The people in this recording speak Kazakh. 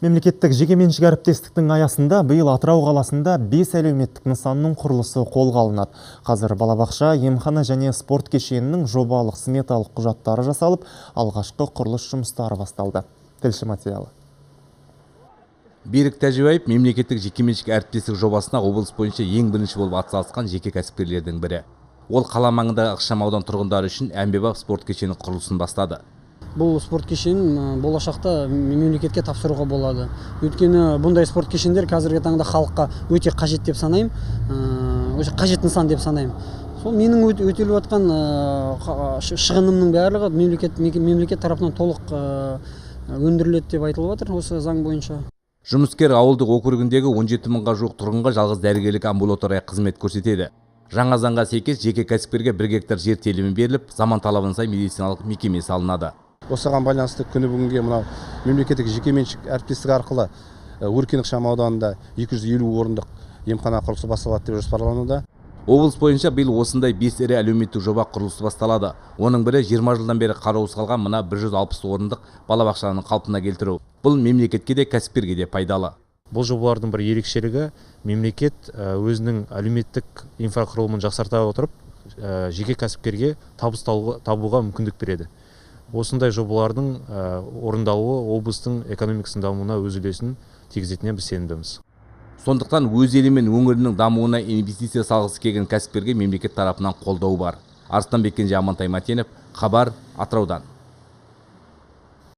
Мемлекеттік жекеменшік әріптестіктің аясында биыл Атырау қаласында 5 әлеуметтік нысанның құрылысы қолға алынады. Қазір балабақша, емхана және спорт кешенінің жобалық сметалық құжаттары жасалып, алғашқы құрылыс жұмыстары басталды. Тілші материалы. Берік Тәжібаев мемлекеттік жекеменшік әріптестік жобасына облыс бойынша ең бірінші болып атсалысқан жеке кәсіпкерлердің бірі. Ол қала маңындағы ықшамаудан тұрғындары үшін әмбебап спорт кешені құрылысын бастады. Бұл спорт кешенін болашақта мемлекетке тапсыруға болады. Өйткені бұндай спорт кешендер қазіргі таңда халыққа өте қажет деп санаймын, өте қажет нысан деп санаймын. Сол менің өтеліп жатқан шығынымның барлығы мемлекет тарапынан толық өндіріледі деп айтылып жатыр осы заң бойынша. Жұмыскер ауылдық округіндегі 17 мыңға жуық тұрғынға жалғыз дәрігерлік амбулатория қызмет көрсетеді. Жаңа заңға сәйкес жеке кәсіпкерге 1 гектар жер телімі беріліп, заман талабына сай медициналық мекеме салынады. Осыған байланысты күні бүгінге мынау мемлекеттік жекеменшік әріптестік арқылы Өркен ықшамауданында 250 орындық емхана құрылысы басталады деп жоспарлануда. Облыс бойынша биыл осындай 5 ірі әлеуметтік жоба құрылысы басталады. Оның бірі 20 жылдан бері қараусыз қалған мына 160 орындық балабақшаны қалпына келтіру. Бұл мемлекетке де кәсіпкерге де пайдалы. Бұл жобалардың бір ерекшелігі мемлекет өзінің әлеуметтік инфрақұрылымын жақсарта отырып, жеке кәсіпкерге табыс табуға мүмкіндік береді. Осындай жобалардың орындалуы облыстың экономикасының дамуына өз үлесін тигізетініне біз сенімдіміз. Сондықтан өз елі мен өңірінің дамуына инвестиция салғысы келген кәсіпкерге мемлекет тарапынан қолдау бар. Арыстанбек Кенже, Амантай Матенов, Хабар, Атыраудан.